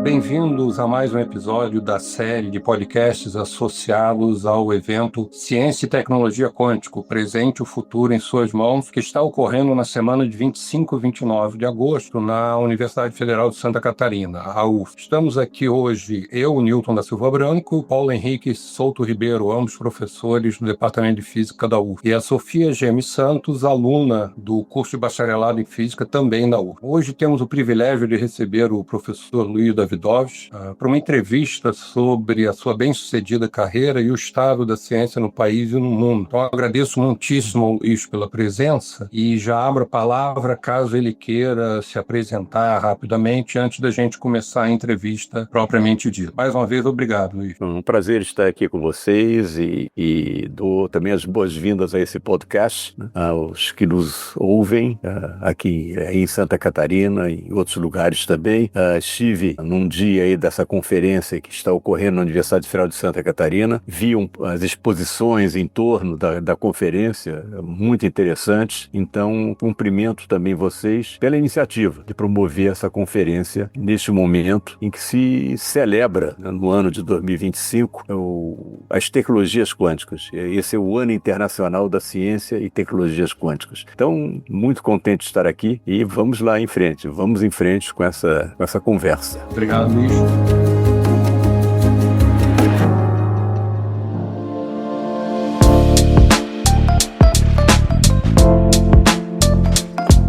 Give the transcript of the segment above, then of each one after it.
Bem-vindos a mais um episódio da série de podcasts associados ao evento Ciência e Tecnologia Quântico, presente o futuro em suas mãos, que está ocorrendo na semana de 25 e 29 de agosto na Universidade Federal de Santa Catarina, a UF. Estamos aqui hoje, eu, Newton da Silva Branco, Paulo Henrique Souto Ribeiro, ambos professores do Departamento de Física da UF, e a Sofia Geme Santos, aluna do curso de bacharelado em Física também da UF. Hoje temos o privilégio de receber o professor Luiz Davidovich para uma entrevista sobre a sua bem-sucedida carreira e o estado da ciência no país e no mundo. Então, eu agradeço muitíssimo ao Luiz pela presença e já abro a palavra caso ele queira se apresentar rapidamente antes da gente começar a entrevista propriamente dita. Mais uma vez, obrigado, Luiz. Um prazer estar aqui com vocês e dou também as boas-vindas a esse podcast, né, aos que nos ouvem aqui em Santa Catarina e em outros lugares também. Estive num dia aí dessa conferência que está ocorrendo na Universidade Federal de Santa Catarina, vi as exposições em torno da conferência, muito interessantes. Então, cumprimento também vocês pela iniciativa de promover essa conferência neste momento em que se celebra, né, no ano de 2025, as tecnologias quânticas. Esse é o Ano Internacional da Ciência e Tecnologias Quânticas. Então, muito contente de estar aqui e vamos lá em frente, vamos em frente com essa conversa. Obrigado, Luiz.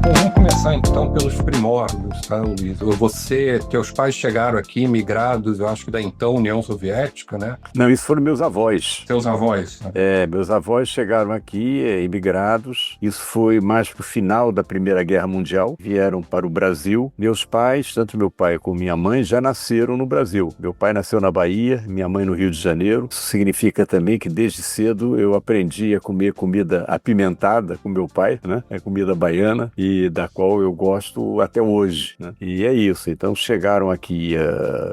Vamos começar então pelos primórdios, tá, Luiz? Teus pais chegaram aqui migrados, eu acho que da então União Soviética, né? Não, isso foram meus avós. Seus avós? Né? Meus avós chegaram aqui, imigrados. Isso foi mais pro final da Primeira Guerra Mundial. Vieram para o Brasil. Meus pais, tanto meu pai como minha mãe, já nasceram no Brasil. Meu pai nasceu na Bahia, minha mãe no Rio de Janeiro. Isso significa também que desde cedo eu aprendi a comer comida apimentada com meu pai, né? É comida baiana e da qual eu gosto até hoje, né? E é isso. Então chegaram aqui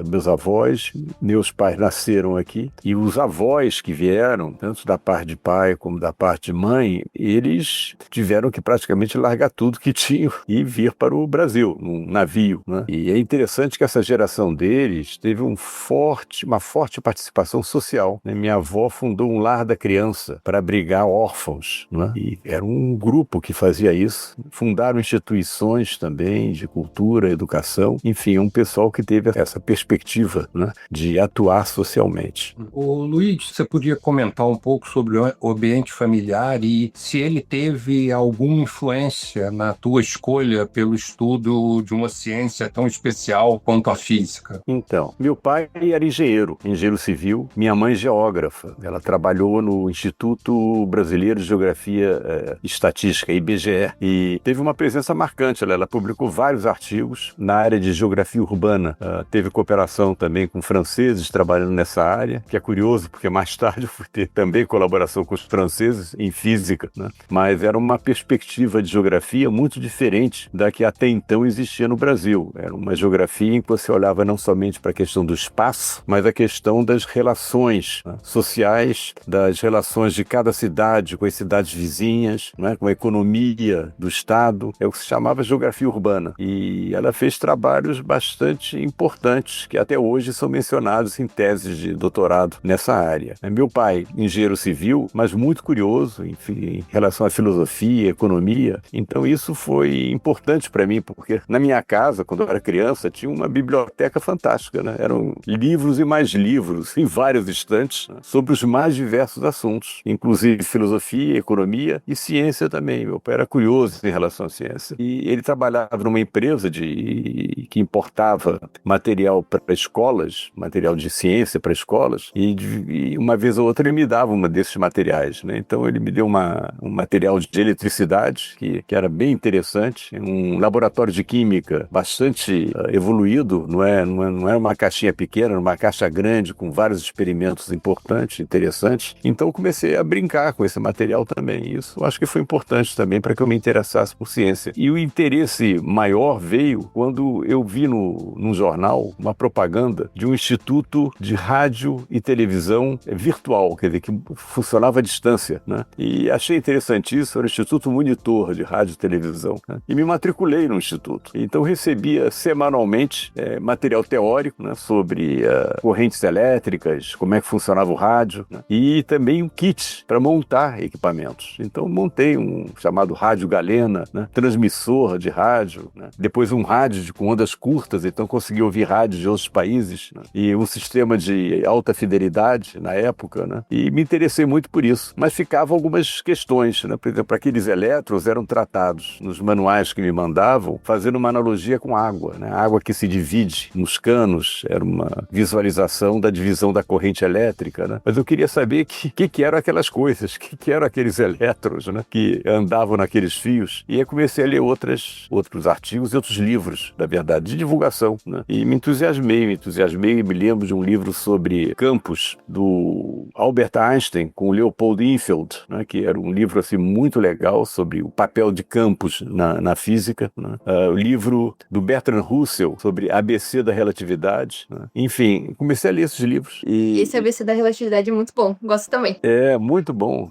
meus avós, meus pais nasceram aqui e os avós que vieram, tanto da parte de pai como da parte de mãe, eles tiveram que praticamente largar tudo que tinham e vir para o Brasil, num navio, né? E é interessante que essa geração deles teve uma forte participação social, né? Minha avó fundou um lar da criança para abrigar órfãos, né? E era um grupo que fazia isso. Fundaram instituições também de cultura, educação, enfim, um pessoal que teve essa perspectiva, né, de atuar socialmente. Ô, Luiz, você podia comentar um pouco sobre o ambiente familiar e se ele teve alguma influência na tua escolha pelo estudo de uma ciência tão especial quanto a física? Então, meu pai era engenheiro civil, minha mãe geógrafa. Ela trabalhou no Instituto Brasileiro de Geografia e Estatística, IBGE, e teve uma presença marcante. Ela publicou vários artigos na área de geografia urbana. Teve cooperação também com franceses trabalhando nessa área, que é curioso, porque mais tarde eu fui ter também colaboração com os franceses em física, né? Mas era uma perspectiva de geografia muito diferente da que até então existia no Brasil. Era uma geografia em que você olhava não somente para a questão do espaço, mas a questão das relações, né, sociais, das relações de cada cidade com as cidades vizinhas, né, com a economia do Estado. É o que se chamava geografia urbana. E ela fez trabalhos bastante importantes, que até hoje são mencionados em teses de doutorado nessa área. Meu pai, engenheiro civil, mas muito curioso, enfim, em relação à filosofia, economia. Então isso foi importante para mim, porque na minha casa, quando eu era criança, tinha uma biblioteca fantástica, né? Eram livros e mais livros, em vários estantes, né, sobre os mais diversos assuntos, inclusive filosofia, economia e ciência também. Meu pai era curioso em relação à ciência. E ele trabalhava numa empresa que importava material para escolas, material de ciência para escolas, e uma vez ou outra ele me dava uma desses materiais, né? Então ele me deu um material de eletricidade que era bem interessante, um laboratório de química bastante evoluído, não é uma caixinha pequena, era uma caixa grande com vários experimentos importantes, interessantes. Então eu comecei a brincar com esse material também. Isso eu acho que foi importante também para que eu me interessasse por ciência. E o interesse interesse maior veio quando eu vi num jornal uma propaganda de um instituto de rádio e televisão virtual, quer dizer, que funcionava à distância, né? E achei interessantíssimo, era o Instituto Monitor de Rádio e Televisão, né? E me matriculei no instituto. Então recebia semanalmente material teórico, né, sobre correntes elétricas, como é que funcionava o rádio, né? E também um kit para montar equipamentos. Então montei um chamado rádio galena, né, transmissor de rádio, né? Depois um rádio com ondas curtas, então consegui ouvir rádios de outros países, né? E um sistema de alta fidelidade na época, né? E me interessei muito por isso. Mas ficavam algumas questões, né? Por exemplo, aqueles elétrons eram tratados nos manuais que me mandavam, fazendo uma analogia com água, né? A água que se divide nos canos, era uma visualização da divisão da corrente elétrica, né? Mas eu queria saber o que eram aquelas coisas, o que eram aqueles elétrons, né, que andavam naqueles fios. E aí comecei a ler outros artigos e outros livros, na verdade, de divulgação, né? E me entusiasmei, me lembro de um livro sobre campos do Albert Einstein com o Leopold Infeld, né, que era um livro assim muito legal sobre o papel de campos na física, né? O livro do Bertrand Russell sobre ABC da relatividade, né? Enfim, comecei a ler esses livros. Esse ABC da relatividade é muito bom, gosto também. É, muito bom,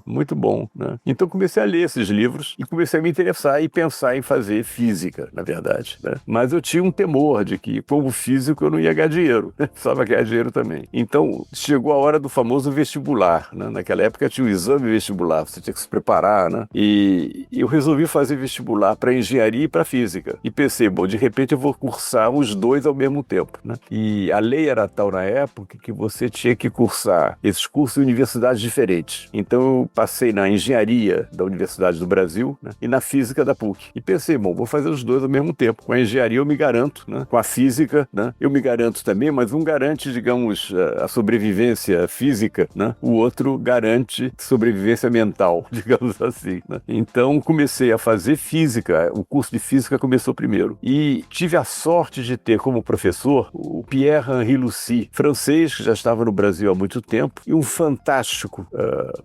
né? Então comecei a ler esses livros e comecei a me interessar e pensar em fazer física, na verdade, né? Mas eu tinha um temor de que, como físico, eu não ia ganhar dinheiro, né? Precisava ganhar dinheiro também. Então chegou a hora do famoso vestibular, né? Naquela época tinha o exame vestibular, você tinha que se preparar, né? E eu resolvi fazer vestibular para engenharia e para física. E pensei, bom, de repente eu vou cursar os dois ao mesmo tempo, né? E a lei era tal na época que você tinha que cursar esses cursos em universidades diferentes. Então eu passei na engenharia da Universidade do Brasil, né, e na física da PUC. E pensei, bom, vou fazer os dois ao mesmo tempo. Com a engenharia eu me garanto, né, com a física, né, eu me garanto também, mas um garante, digamos, a sobrevivência física, né, o outro garante sobrevivência mental, digamos assim, né. Então comecei a fazer física, o curso de física começou primeiro. E tive a sorte de ter como professor o Pierre-Henri Lucy, francês, que já estava no Brasil há muito tempo, e um fantástico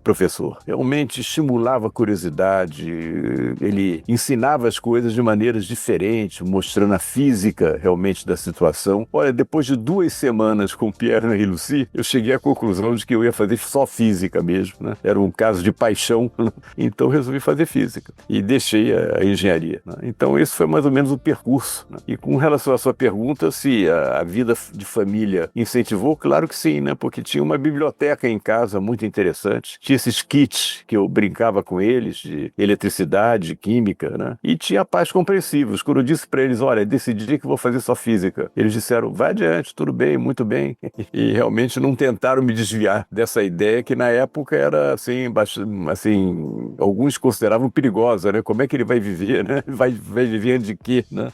professor. Realmente estimulava a curiosidade, ele ensinava as coisas de maneiras diferentes, mostrando a física realmente da situação. Olha, depois de 2 semanas com Pierre-Henri Lucy, eu cheguei à conclusão de que eu ia fazer só física mesmo, né? Era um caso de paixão, né? Então resolvi fazer física e deixei a engenharia, né? Então esse foi mais ou menos o percurso, né? E com relação à sua pergunta, se a vida de família incentivou, claro que sim, né? Porque tinha uma biblioteca em casa muito interessante, tinha esses kits que eu brincava com eles de eletricidade, química, né? E tinha pais compreensivos. Quando eu disse para eles, olha, decidi que vou fazer só física, eles disseram, vai adiante, tudo bem, muito bem. E realmente não tentaram me desviar dessa ideia que na época era assim, alguns consideravam perigosa, né? Como é que ele vai viver, né? Vai viver de quê, né?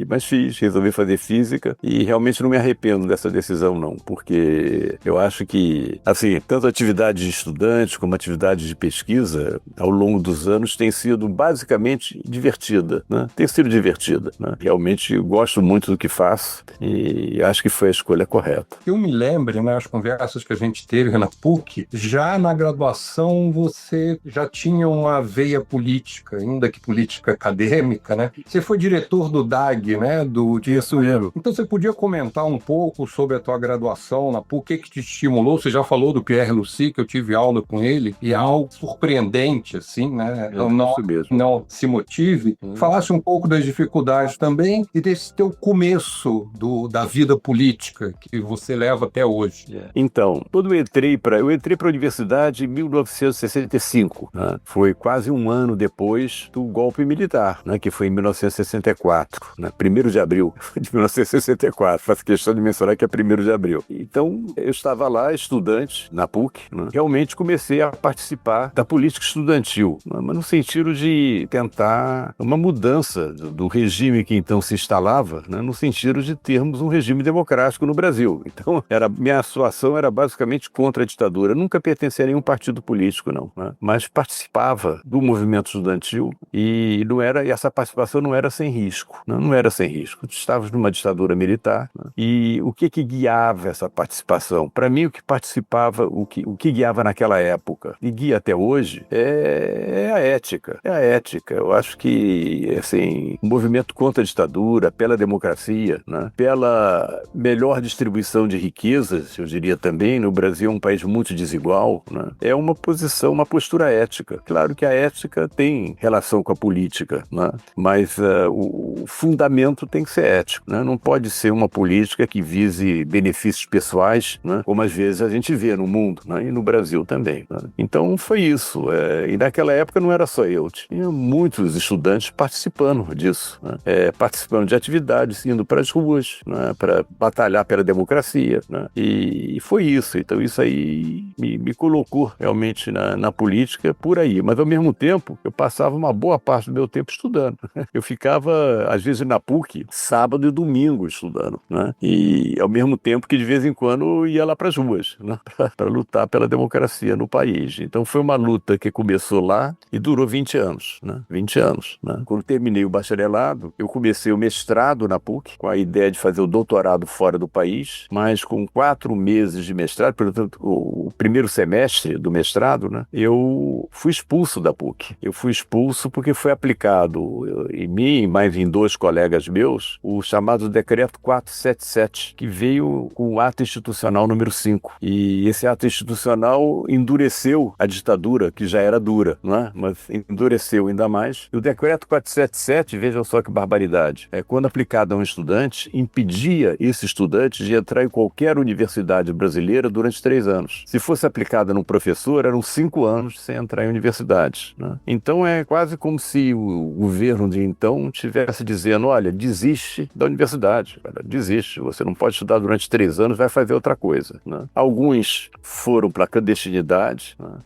Mas resolvi fazer física e realmente não me arrependo dessa decisão, não, porque eu acho que, assim, tanto a atividade de estudante como a atividade de pesquisa, ao longo dos anos, tem sido basicamente divertida, né? Tem sido divertida, né? Realmente eu gosto muito do que faço e acho que foi a escolha correta. Eu me lembro, né, as conversas que a gente teve na PUC, já na graduação você já tinha uma veia política, ainda que política acadêmica, né? Você foi diretor do DAG, né? Isso mesmo. Então você podia comentar um pouco sobre a tua graduação na PUC, o que te estimulou? Você já falou do Pierre Lucy, que eu tive aula com ele, e é algo surpreendente, assim, né? Isso mesmo. Não se motive. Falasse um pouco das dificuldades também e desse teu começo da vida política que você leva até hoje. Então, quando eu entrei para a universidade em 1965, né? Foi quase um ano depois do golpe militar, né? Que foi em 1964, né? 1º de abril de 1964. Faço questão de mencionar que é 1º de abril. Então, eu estava lá, estudante, na PUC, né? Realmente comecei a participar da política estudantil, né? Mas no sentido de tentar uma mudança do regime que então se instalava, né? No sentido de termos um regime democrático no Brasil. Então, minha atuação era basicamente contra a ditadura. Eu nunca pertencia a nenhum partido político, não, né? Mas participava do movimento estudantil e essa participação não era sem risco, né? Não era sem risco. Estávamos numa ditadura militar, né? E o que guiava essa participação? Para mim, o que guiava naquela época e guia até hoje é a ética. É a ética. Eu acho que, assim, também um movimento contra a ditadura, pela democracia, né? Pela melhor distribuição de riquezas, eu diria também. No Brasil é um país muito desigual, né? É uma posição, uma postura ética. Claro que a ética tem relação com a política, né? Mas o fundamento tem que ser ético, né? Não pode ser uma política que vise benefícios pessoais, né? Como às vezes a gente vê no mundo, né? E no Brasil também, né? Então foi isso. E naquela época não era só eu, tinha muitos estudantes participando disso, né? Participando de atividades, indo para as ruas, né? Para batalhar pela democracia, né? E foi isso. Então isso aí me colocou realmente na política por aí. Mas ao mesmo tempo eu passava uma boa parte do meu tempo estudando. Eu ficava às vezes na PUC sábado e domingo estudando, né? E ao mesmo tempo que de vez em quando ia lá para as ruas, né? Para lutar pela democracia no país. Então foi uma luta que começou lá e durou 20 anos, né? 20 anos, né? Quando terminei o bacharelado, eu comecei o mestrado na PUC, com a ideia de fazer o doutorado fora do país, mas com 4 meses de mestrado, portanto, o primeiro semestre do mestrado, né? Eu fui expulso da PUC. Eu fui expulso porque foi aplicado em mim, mais em 2 colegas meus, o chamado Decreto 477, que veio com o ato institucional número 5. E esse ato institucional endureceu a ditadura, que já era dura, não é? Mas endureceu ainda mais. E o Decreto 477, vejam só que barbaridade, quando aplicado a um estudante, impedia esse estudante de entrar em qualquer universidade brasileira durante 3 anos. Se fosse aplicado num professor, eram 5 anos sem entrar em universidades, né? Então é quase como se o governo de então estivesse dizendo, olha, desiste da universidade, cara, desiste, você não pode estudar durante 3 anos, vai fazer outra coisa, né? Alguns foram para a clandestinidade, né?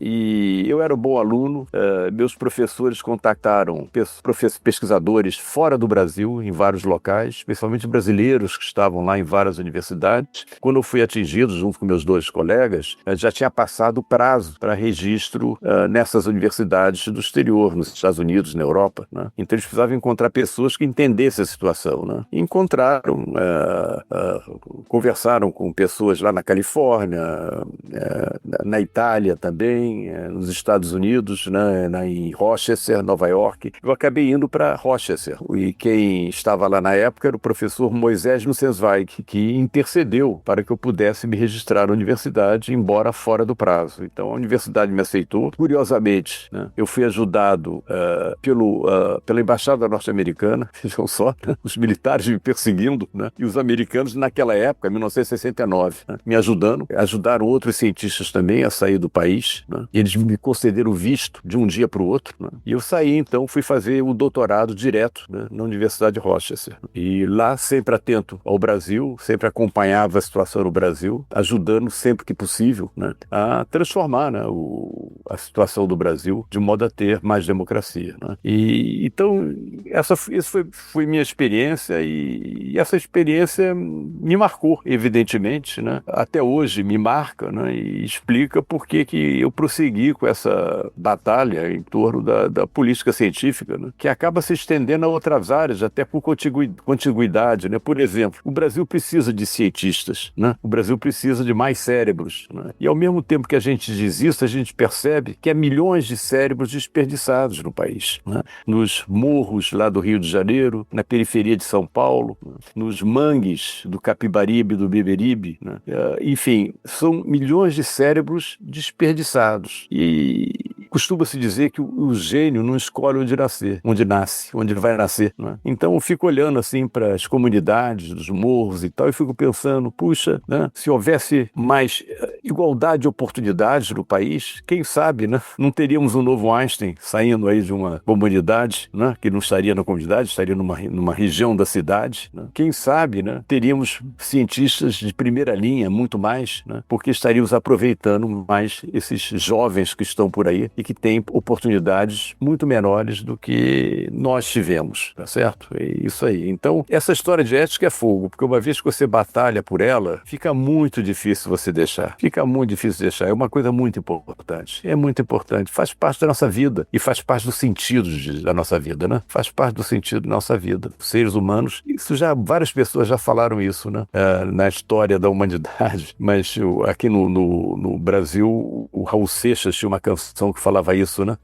E eu era um bom aluno, meus professores contactaram pesquisadores fora do Brasil, em vários locais, especialmente brasileiros que estavam lá em várias universidades. Quando eu fui atingido, junto com meus 2 colegas, já tinha passado o prazo para registro nessas universidades do exterior, nos Estados Unidos, na Europa, né? Então eles precisavam encontrar pessoas que entendessem a situação, né? E encontraram, conversaram com pessoas lá na Califórnia, na Itália também, nos Estados Unidos, né? Em Rochester, Nova York. Eu acabei indo para Rochester, e quem estava lá na época era o professor Moisés Nussensweig, que intercedeu para que eu pudesse me registrar na universidade, embora fora do prazo. Então a universidade me aceitou. Curiosamente, né? Eu fui ajudado pela embaixada norte-americana, vejam só, né? Os militares me perseguindo, né? E os americanos naquela época, 1969, né? Me ajudando. Ajudaram outros cientistas também a sair do país, né? E eles me concederam visto de um dia para o outro, né? E eu saí, então, fui fazer o doutorado direto, né? Na Universidade de Rochester. E lá, sempre atento ao Brasil, sempre acompanhava a situação no Brasil, ajudando sempre que possível, né? A transformar, né? A situação do Brasil de modo a ter mais democracia, né? E então essa foi minha experiência, e essa experiência me marcou, evidentemente, né? Até hoje me marca, né? E explica por que eu prossegui com essa batalha em torno da política científica, né? Que acaba se estendendo a outras áreas, até por contiguidade, né? Por exemplo, o Brasil precisa de cientistas, né? O Brasil precisa de mais cérebros, né? E ao mesmo tempo que a gente diz isso, a gente percebe que há milhões de cérebros desperdiçados no país, né? Nos morros lá do Rio de Janeiro, na periferia de São Paulo, né? Nos mangues do Capibaribe e do Beberibe, né? Enfim, são milhões de cérebros desperdiçados. E costuma-se dizer que o gênio não escolhe onde vai nascer, né? Então eu fico olhando assim para as comunidades dos morros e tal, e fico pensando, puxa, né? Se houvesse mais igualdade de oportunidades no país, quem sabe, né? Não teríamos um novo Einstein saindo aí de uma comunidade, né? Que não estaria na comunidade, estaria numa região da cidade, né? Quem sabe, né? Teríamos cientistas de primeira linha, muito mais, né? Porque estaríamos aproveitando mais esses jovens que estão por aí e que têm oportunidades muito menores do que nós tivemos, tá certo? É isso aí. Então, essa história de ética é fogo, porque uma vez que você batalha por ela, fica muito difícil você deixar. fica muito difícil deixar. É uma coisa muito importante. É muito importante. Faz parte da nossa vida e faz parte do sentido da nossa vida, né? Faz parte do sentido da nossa vida. Seres humanos, várias pessoas já falaram isso, né? Na história da humanidade, mas aqui no Brasil, o Raul Seixas tinha uma canção que falava isso, né?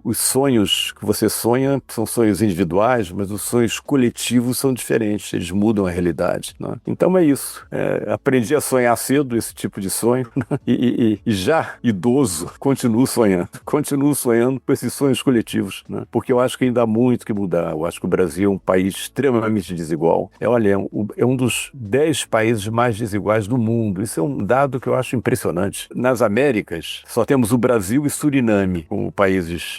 Os sonhos que você sonha são sonhos individuais, mas os sonhos coletivos são diferentes, eles mudam a realidade, né? Então é isso. Aprendi a sonhar cedo esse tipo de sonho, né? E já idoso, continuo sonhando com esses sonhos coletivos, né? Porque eu acho que ainda há muito que mudar. Eu acho que o Brasil é um país extremamente desigual. É um dos 10 países mais desiguais do mundo. Isso é um dado que eu acho impressionante. Nas Américas, só temos o Brasil e Suriname como países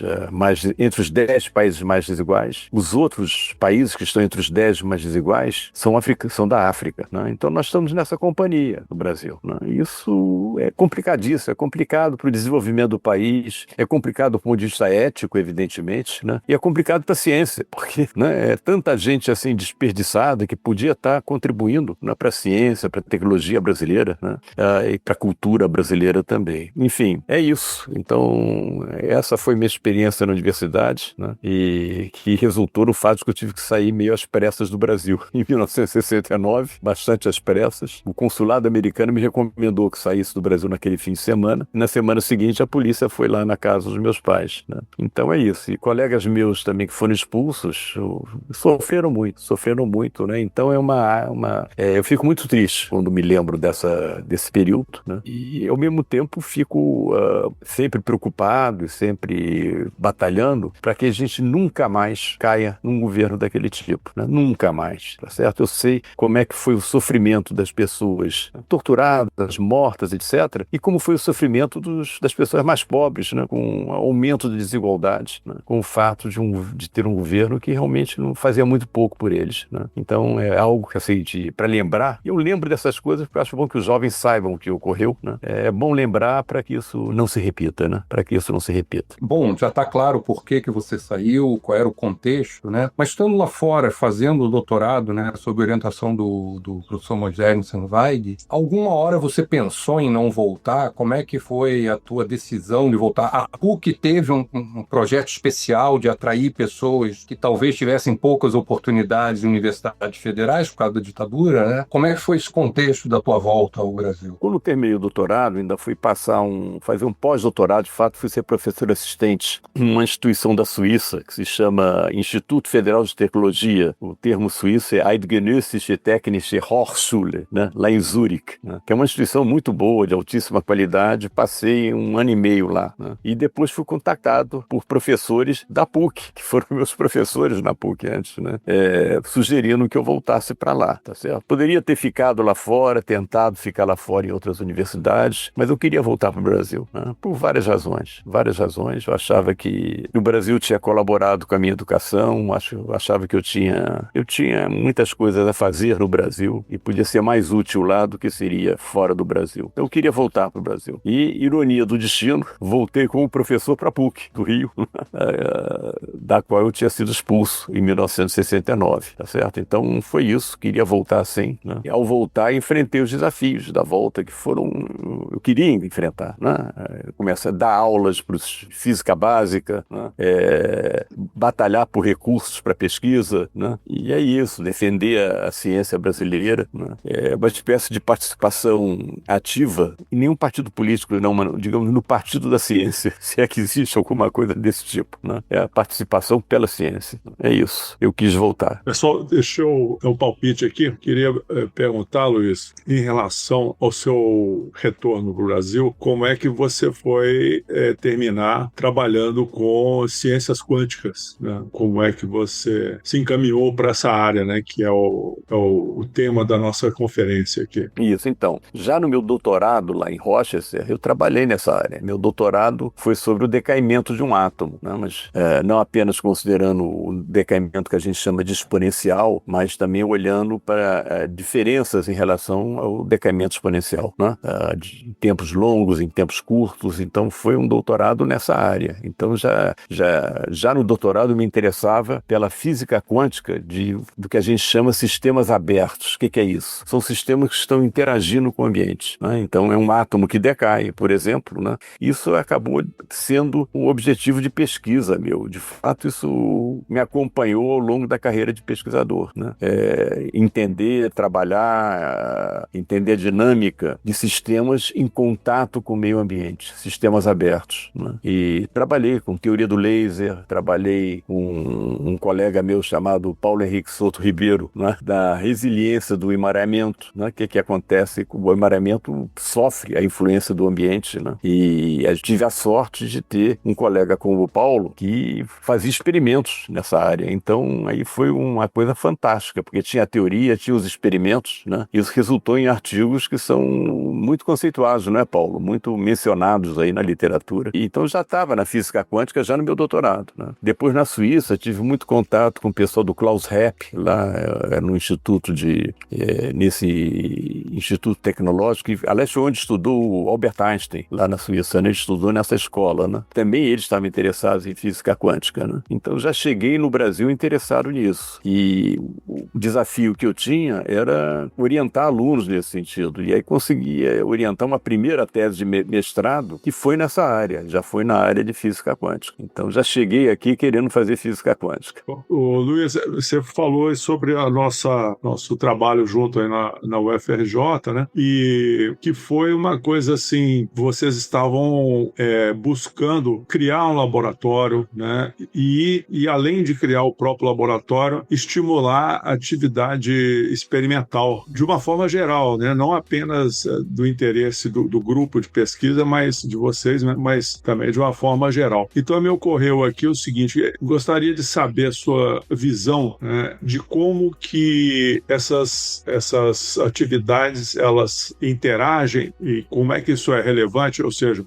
entre os 10 países mais desiguais. Os outros países que estão entre os 10 mais desiguais são da África, né? Então nós estamos nessa companhia no Brasil, né? Isso é complicadíssimo, é complicado para o desenvolvimento do país, é complicado do ponto de vista ético, evidentemente, né? E é complicado para a ciência, porque, né, é tanta gente assim desperdiçada que podia estar contribuindo, né, para a ciência, para a tecnologia brasileira, né? E para a cultura brasileira também. Enfim, é isso. Então, essa foi minha experiência na universidade, né? E que resultou no fato de que eu tive que sair meio às pressas do Brasil. Em 1969, bastante às pressas, o consulado americano me recomendou que saísse do Brasil naquele fim de semana. Na semana seguinte, a polícia foi lá na casa dos meus pais, né? Então é isso. E colegas meus também que foram expulsos sofreram muito, né? Então eu fico muito triste quando me lembro desse período, né? E ao mesmo tempo fico sempre preocupado e sempre batalhando para que a gente nunca mais caia num governo daquele tipo, né? Nunca mais, tá certo? Eu sei como é que foi o sofrimento das pessoas torturadas, mortas, etc. E como foi o sofrimento das pessoas mais pobres, né? Com o aumento da desigualdade, né? Com o fato de ter um governo que realmente não fazia muito pouco por eles, né? Então é algo que, assim, para lembrar, eu lembro dessas coisas porque eu acho bom que os jovens saibam o que ocorreu, né? É bom lembrar para que isso não se repita, né? Para que isso não se repita. Bom, já está claro por que você saiu, qual era o contexto, né? Mas estando lá fora, fazendo o doutorado, né, sob orientação do professor Moisés Nissenweig, alguma hora você pensou em não voltar? Como é que foi a tua decisão de voltar? A PUC teve um projeto especial de atrair pessoas que talvez tivessem poucas oportunidades em universidades federais por causa da ditadura, né? Como é que foi esse contexto da tua volta ao Brasil? Quando terminei o doutorado, ainda fui fazer um pós-doutorado, de fato, fui ser professor assistente em uma instituição da Suíça, que se chama Instituto Federal de Tecnologia. O termo suíço é Eidgenössische Technische Hochschule, né? Lá em Zurique, né? Que é uma instituição muito boa, de altíssima qualidade. Passei 1 ano e meio lá, né? E depois fui contactado por professores da PUC, que foram meus professores na PUC antes, né? Sugerindo que eu voltasse para lá, tá certo? Poderia ter ficado lá fora, tentado ficar lá fora em outras universidades, mas eu queria voltar para o Brasil, né? Por várias razões. Eu achava que o Brasil tinha colaborado com a minha educação, eu achava que eu tinha muitas coisas a fazer no Brasil e podia ser mais útil lá do que seria fora do Brasil. Então eu queria voltar para o Brasil. E, ironia do destino, voltei como professor para a PUC, do Rio, da qual eu tinha sido expulso em 1969, tá certo? Então foi isso, queria voltar sim, né? E ao voltar, enfrentei os desafios da volta, que eu queria enfrentar, né? Começa a dar aulas para os física básica, né? Batalhar por recursos para pesquisa, né? E é isso, defender a ciência brasileira, né? É uma espécie de participação ativa em nenhum partido político, não, mas, digamos, no partido da ciência, se é que existe alguma coisa desse tipo, né? É a participação pela ciência. É isso. Eu quis voltar. Pessoal, deixa eu dar um palpite aqui. Queria perguntar, Luiz, em relação ao seu retorno para o Brasil, como é que você foi terminar trabalhando com ciências quânticas, né? Como é que você se encaminhou para essa área, né? Que é o tema da nossa conferência aqui. Isso, então. Já no meu doutorado lá em Rochester, eu trabalhei nessa área. Meu doutorado foi sobre o decaimento de um átomo, né? Mas não apenas considerando o decaimento que a gente chama de exponencial, mas também olhando para diferenças em relação ao decaimento exponencial, né? em tempos longos, em tempos curtos, então foi um doutorado nessa área. Então já no doutorado me interessava pela física quântica do que a gente chama sistemas abertos. O que é isso? São sistemas que estão interagindo com o ambiente, né? Então é um átomo que decai, por exemplo, né? Isso acabou sendo um objetivo de pesquisa meu. De fato, isso me acompanhou ao longo da carreira de pesquisador, né? Entender, trabalhar, entender a dinâmica de sistemas em contato com o meio ambiente, sistemas abertos, né? E trabalhei com teoria do laser, trabalhei com um colega meu chamado Paulo Henrique Souto Ribeiro, né? Da resiliência do emaranhamento, né? O que acontece? O emaranhamento sofre a influência do ambiente, né? E eu tive a sorte de ter um colega como o Paulo que fazia experimentos nessa área. Então, aí foi uma coisa fantástica, porque tinha a teoria, tinha os experimentos, né? E isso resultou em artigos que são muito conceituados, não é, Paulo? Muito mencionados aí na literatura. E, então, já estava na física quântica já no meu doutorado, né? Depois, na Suíça, tive muito contato com o pessoal do Klaus Hepp, lá no instituto nesse instituto tecnológico, que, aliás, foi onde estudou o Albert Einstein, lá na Suíça, né? Ele estudou nessa escola, né? Também eles estavam interessados em física quântica, né? Então já cheguei no Brasil interessado nisso. E o desafio que eu tinha era orientar alunos nesse sentido. E aí conseguia orientar uma primeira tese de mestrado que foi nessa área, já foi na área de física quântica. Então já cheguei aqui querendo fazer física quântica. Ô, Luiz, você falou sobre nosso trabalho junto aí na UFRJ, né? E que foi uma coisa assim, vocês estavam buscando criar um laboratório, né? E além de criar o próprio laboratório, estimular a atividade experimental de uma forma geral, né? Não apenas do interesse do grupo de pesquisa, mas de vocês, mas também de uma forma geral. Então me ocorreu aqui o seguinte: gostaria de saber a sua visão, né, de como que essas atividades elas interagem e como é que isso é relevante, ou seja,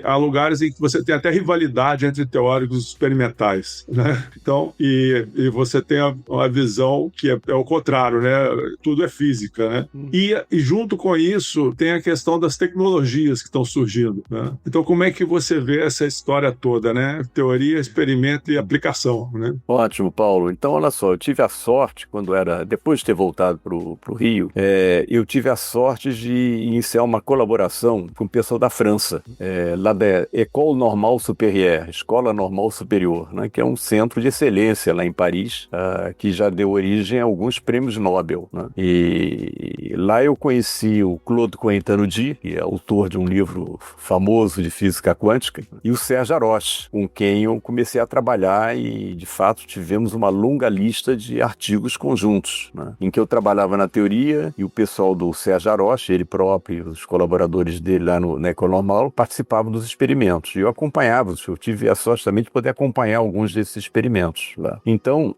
há lugares em que você tem até rivalidade entre teóricos experimentais, né? Então, e você tem uma visão que é o contrário, né? Tudo é física, né? E junto com isso tem a questão das tecnologias que estão surgindo, né? Então, como é que você vê essa história toda, né? Teoria, experimento e aplicação, né? Ótimo, Paulo. Então, olha só, eu tive a sorte, depois de ter voltado para o Rio, eu tive a sorte de iniciar uma colaboração com o pessoal da França, lá da École Normale Supérieure, Escola Normal Superior, né, que é um centro de excelência lá em Paris, que já deu origem a alguns prêmios Nobel, né? E lá eu conheci o Claude Cointano-Di, que é autor de um livro famoso de física quântica, e o Serge Haroche, com quem eu comecei a trabalhar e, de fato, tivemos uma longa lista de artigos conjuntos, né, em que eu trabalhava na teoria e o pessoal do Serge Haroche, ele próprio, os colaboradores dele lá na École Normale, participavam dos experimentos. E eu acompanhava, eu tive a sorte também de poder acompanhar alguns desses experimentos lá. Então,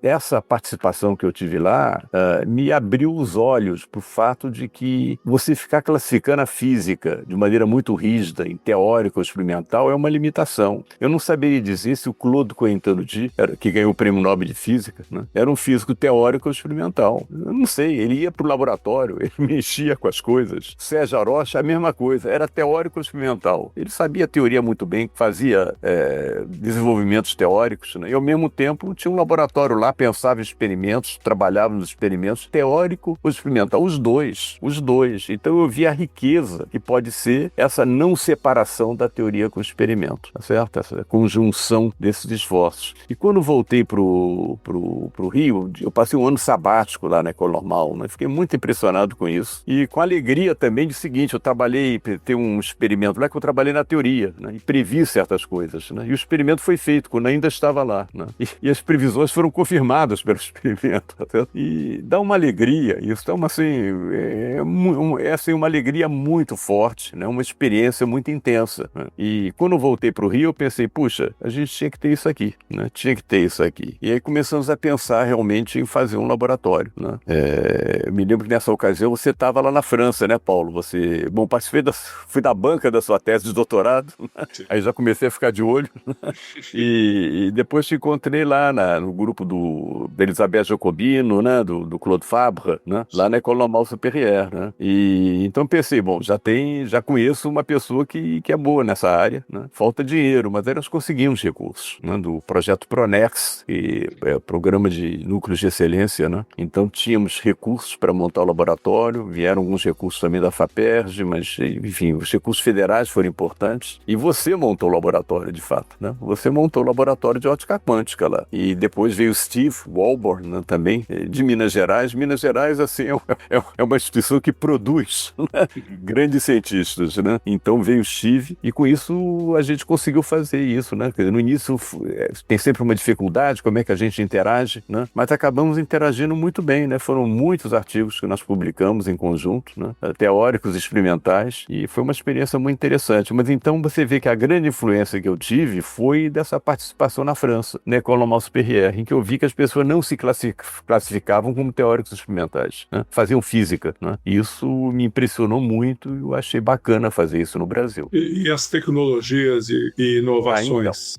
essa participação que eu tive lá me abriu os olhos para o fato de que você ficar classificando a física de maneira muito rígida, em teórico ou experimental, é uma limitação. Eu não saberia dizer se o Claude Cointano-Di, que ganhou o Prêmio Nobel de Física, né, era um físico teórico ou experimental. Eu não sei, ele ia para o laboratório, ele mexia com as coisas. Sérgio Haroche, a mesma coisa, era teórico ou experimental. Ele sabia a teoria muito bem, fazia desenvolvimentos teóricos, né, e ao mesmo tempo tinha um laboratório lá, pensava em experimentos, trabalhava nos experimentos, teórico ou experimental, os dois. Então eu vi a riqueza que pode ser essa não separação da teoria com o experimento, tá certo? Essa conjunção desses esforços. E quando voltei pro Rio, eu passei um ano sabático lá na École Normale, né? Fiquei muito impressionado com isso. E com alegria também de seguinte, eu tem um experimento lá que eu trabalhei na teoria, né? E previ certas coisas, né? E o experimento foi feito quando ainda estava lá, né? E as previsões foram confirmadas pelo experimento, tá certo? E dá uma alegria, isso dá uma, uma alegria muito forte, né? Uma experiência muito intensa, né? E quando eu voltei para o Rio, eu pensei, puxa, a gente tinha que ter isso aqui, né? Tinha que ter isso aqui. E aí começamos a pensar realmente em fazer um laboratório, né? Eu me lembro que nessa ocasião você estava lá na França, né, Paulo? Bom, fui da banca da sua tese de doutorado, aí já comecei a ficar de olho, e depois te encontrei lá no grupo da Elisabeth Jacobino, né, do Claude Fabre, né, lá na École Normale Supérieure, né? E então pensei, bom, já conheço uma pessoa que é boa nessa área, né? Falta dinheiro, mas aí nós conseguimos recursos, né, do projeto Pronex, que é o Programa de Núcleos de Excelência, né? Então tínhamos recursos para montar o laboratório, vieram alguns recursos também da FAPERJ, mas enfim, os recursos federais foram importantes, e você montou o laboratório de fato, né? Você montou o laboratório de ótica quântica lá, e depois veio o Steve Walborn, né, também, de Minas Gerais. Minas Gerais, assim, é uma instituição que produz, né, grandes cientistas, né? Então veio o Steve, e com isso a gente conseguiu fazer isso, né? Quer dizer, no início tem sempre uma dificuldade, como é que a gente interage, né? Mas acabamos interagindo muito bem, né? Foram muitos artigos que nós publicamos em conjunto, né? Teóricos, experimentais, e foi uma experiência muito interessante. Mas então você vê que a grande influência que eu tive foi dessa participação na França, na École Normale Supérieure, em que eu vi que as pessoas não se classificavam como teóricos experimentais, né? Faziam física, né? E isso me impressionou muito, e eu achei bacana fazer isso no Brasil. E as tecnologias e inovações?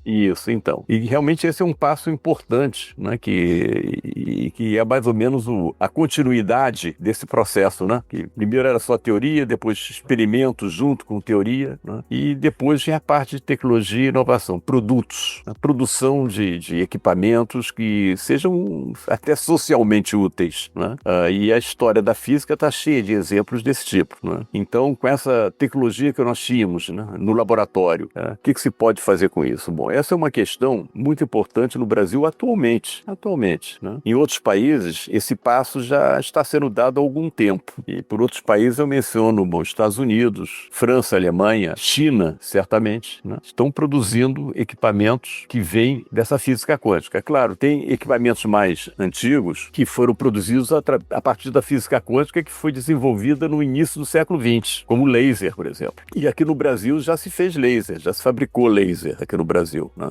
Então. E realmente esse é um passo importante, né? Que é mais ou menos a continuidade desse processo, né? Que primeiro era só teoria, depois experimentos junto com teoria, né? E depois tinha a parte de tecnologia e inovação, produtos, a produção de equipamentos que sejam até socialmente úteis, né? E a história da física está cheia de exemplos desse tipo, né? Então, com essa tecnologia que nós tínhamos, né, no laboratório, o que se pode fazer com isso? Bom, essa é uma questão muito importante no Brasil atualmente, né? Em outros países, esse passo já está sendo dado há algum tempo. E por outros países eu menciono, bom, Estados Unidos, França, Alemanha, China, certamente, né, estão produzindo equipamentos que vêm dessa física quântica. Claro, tem equipamentos mais antigos que foram produzidos a partir da física quântica, que foi desenvolvida no início do século XX, como o laser, por exemplo. E aqui no Brasil já se fez laser, já se fabricou laser aqui no Brasil, né?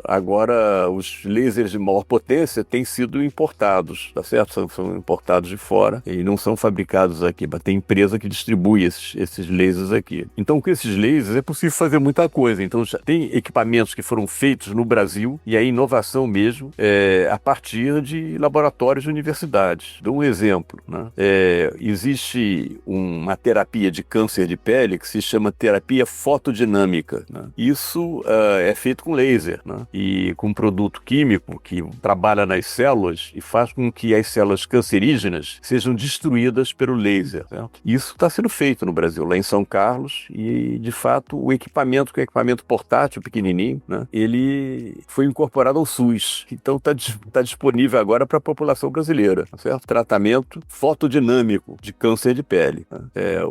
Agora, os lasers de maior potência têm sido importados, tá certo? São importados de fora e não são fabricados aqui, mas tem empresa que distribui esses lasers aqui. Então, com esses lasers é possível fazer muita coisa. Então, já tem equipamentos que foram feitos no Brasil, e a inovação mesmo a partir de laboratórios de universidades. Dou um exemplo, né? Existe uma terapia de câncer de pele que se chama terapia fotodinâmica, né? Isso é feito com laser, né? E com um produto químico que trabalha nas células e faz com que as células cancerígenas sejam destruídas pelo laser, certo? Isso está sendo feito no Brasil, lá em São Carlos, e de fato o equipamento, que é um equipamento portátil, pequenininho, né, ele foi incorporado ao SUS. Então está disponível agora para a população brasileira, certo? Tratamento fotodinâmico de câncer de pele, né?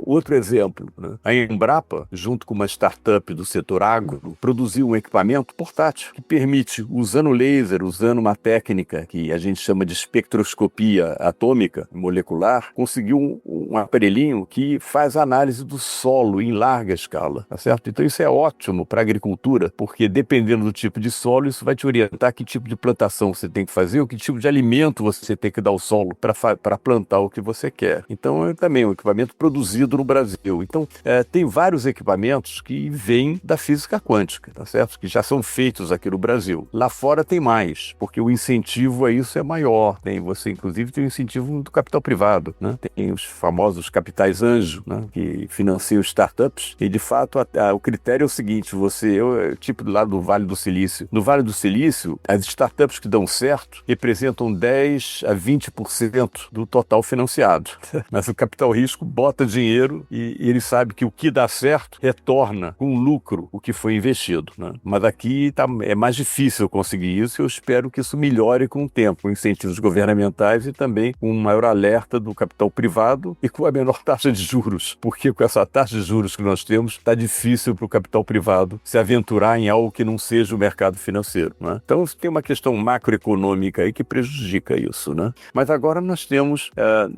Outro exemplo, né? A Embrapa, junto com uma startup do setor agro, produziu um equipamento portátil que permite, usando laser, usando uma técnica que a gente chama de espectroscopia atômica, molecular, conseguir um aparelhinho que faz análise do solo em larga escala, tá certo? Então isso é ótimo para a agricultura, porque dependendo do tipo de solo, isso vai te orientar que tipo de plantação você tem que fazer, ou que tipo de alimento você tem que dar ao solo para plantar o que você quer. Então é também um equipamento produzido no Brasil. Então tem vários equipamentos que vêm da física quântica, tá certo? Que já são feitos aqui no Brasil. Lá fora tem mais, porque o incentivo a isso é maior. Você, inclusive, tem o incentivo do capital privado, né? Tem os famosos capitais anjo, né, que financiam startups, e de fato o critério é o seguinte: tipo lá do Vale do Silício. No Vale do Silício, as startups que dão certo representam 10 a 20% do total financiado. Mas o capital risco bota dinheiro e ele sabe que o que dá certo retorna com lucro o que foi investido, né? Mas aqui é mais difícil conseguir isso, e eu espero que isso melhore com o tempo, com incentivos governamentais e também com um maior alerta do capital privado e com a menor taxa de juros, porque com essa taxa de juros que nós temos, está difícil para o capital privado se aventurar em algo que não seja o mercado financeiro, né? Então tem uma questão macroeconômica aí que prejudica isso, né? Mas agora nós temos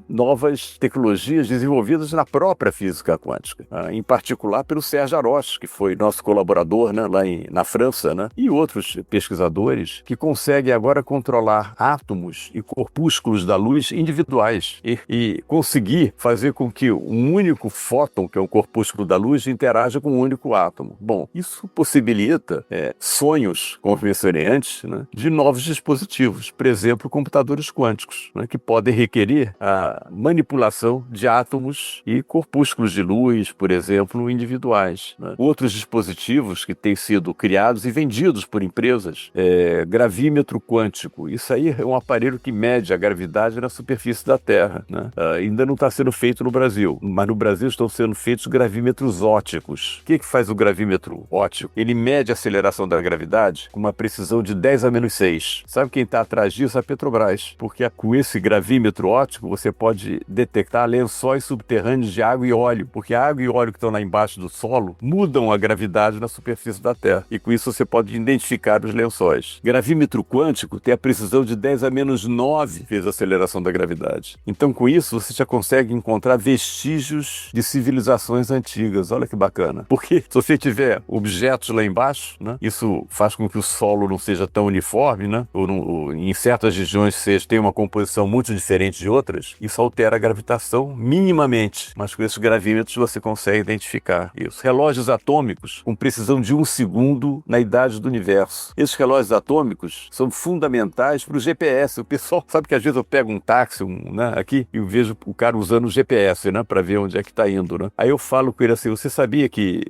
novas tecnologias desenvolvidas na própria física quântica, em particular pelo Serge Haroche, que foi nosso colaborador, né, lá na França, né, e outros pesquisadores que conseguem agora controlar átomos e corpúsculos da luz individuais. E vai conseguir fazer com que um único fóton, que é um corpúsculo da luz, interaja com um único átomo. Bom, isso possibilita sonhos, como mencionei antes, né, de novos dispositivos, por exemplo, computadores quânticos, né, que podem requerer a manipulação de átomos e corpúsculos de luz, por exemplo, individuais, né. Outros dispositivos que têm sido criados e vendidos por empresas, gravímetro quântico. Isso aí é um aparelho que mede a gravidade na superfície da Terra, né. Ainda não está sendo feito no Brasil, mas no Brasil estão sendo feitos gravímetros ópticos. O que faz o gravímetro óptico? Ele mede a aceleração da gravidade com uma precisão de 10⁻⁶. Sabe quem está atrás disso? A Petrobras. Porque com esse gravímetro óptico você pode detectar lençóis subterrâneos de água e óleo, porque a água e óleo que estão lá embaixo do solo mudam a gravidade na superfície da Terra. E com isso você pode identificar os lençóis. Gravímetro quântico tem a precisão de 10⁻⁹ vezes a aceleração da gravidade. Então, com isso, você já consegue encontrar vestígios de civilizações antigas. Olha que bacana. Porque se você tiver objetos lá embaixo, né, isso faz com que o solo não seja tão uniforme, né, ou em certas regiões tenha uma composição muito diferente de outras, isso altera a gravitação minimamente. Mas com esses gravímetros você consegue identificar isso. Relógios atômicos com precisão de 1 segundo na idade do universo. Esses relógios atômicos são fundamentais para o GPS. O pessoal sabe que às vezes eu pego um táxi né, aqui e eu vejo o cara usando o GPS, né, para ver onde é que está indo, né? Aí eu falo com ele assim: você sabia que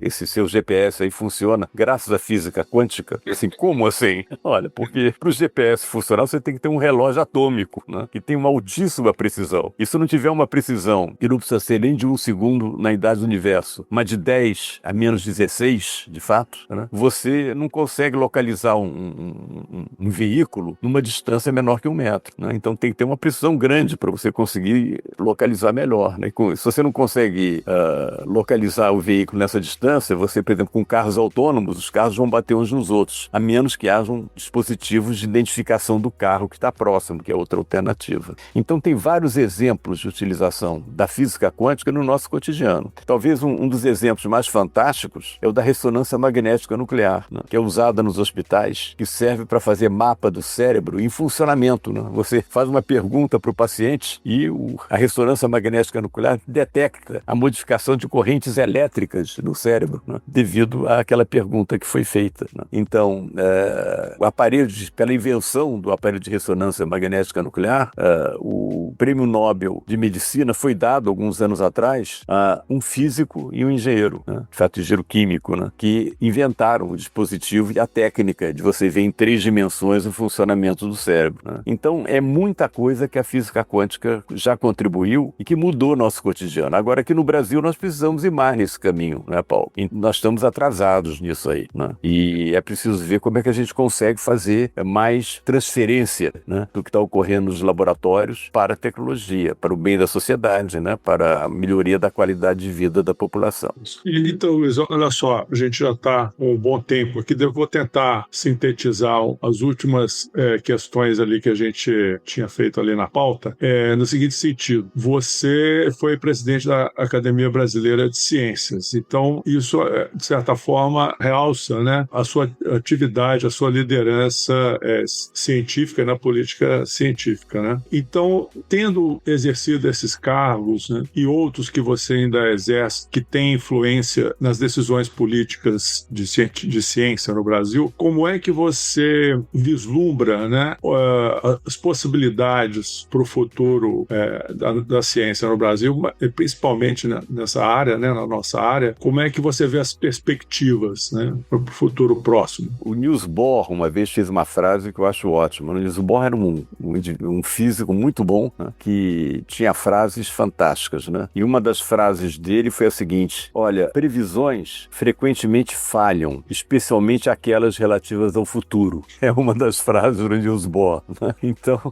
esse seu GPS aí funciona graças à física quântica? E assim, como assim? Olha, porque para o GPS funcionar você tem que ter um relógio atômico, né, que tem uma altíssima precisão. E se não tiver uma precisão, e não precisa ser nem de 1 segundo na idade do universo, mas de 10⁻⁻16, de fato, né, você não consegue localizar um veículo numa distância menor que 1 metro, né? Então tem que ter uma precisão grande para você conseguir localizar melhor, né? Se você não consegue localizar o veículo nessa distância, você, por exemplo, com carros autônomos, os carros vão bater uns nos outros, a menos que hajam dispositivos de identificação do carro que está próximo, que é outra alternativa. Então tem vários exemplos de utilização da física quântica no nosso cotidiano. Talvez um dos exemplos mais fantásticos é o da ressonância magnética nuclear, né, que é usada nos hospitais, que serve para fazer mapa do cérebro em funcionamento, né? Você faz uma pergunta para o paciente e a ressonância magnética nuclear detecta a modificação de correntes elétricas no cérebro, né, devido àquela pergunta que foi feita, né? Então, pela invenção do aparelho de ressonância magnética nuclear, o Prêmio Nobel de Medicina foi dado alguns anos atrás a um físico e um engenheiro, né, de fato, engenheiro químico, né, que inventaram o dispositivo e a técnica de você ver em 3 dimensões o funcionamento do cérebro, né? Então, é muita coisa que a física quântica já contribuiu e que mudou nosso cotidiano. Agora, aqui no Brasil, nós precisamos ir mais nesse caminho, né, Paulo? E nós estamos atrasados nisso aí, né? E é preciso ver como é que a gente consegue fazer mais transferência, né, do que está ocorrendo nos laboratórios para a tecnologia, para o bem da sociedade, né, para a melhoria da qualidade de vida da população. Então, Luiz, olha só, a gente já está com um bom tempo aqui, eu vou tentar sintetizar as últimas questões ali que a gente tinha feito ali na pauta, no seguinte sentido: você foi presidente da Academia Brasileira de Ciências, então isso, de certa forma, realça, né, a sua atividade, a sua liderança científica na política científica, né? Então, tendo exercido esses cargos, né, e outros que você ainda exerce, que têm influência nas decisões políticas de ciência no Brasil, como é que você vislumbra, né, as possibilidades para o futuro da ciência no Brasil, principalmente nessa área, né, na nossa área? Como é que você vê as perspectivas, né, para o futuro próximo? O Niels Bohr uma vez fez uma frase que eu acho ótima. O Niels Bohr era um físico muito bom, né, que tinha frases fantásticas, né? E uma das frases dele foi a seguinte: olha, previsões frequentemente falham, especialmente aquelas relativas ao futuro. É uma das frases do Niels Bohr, né?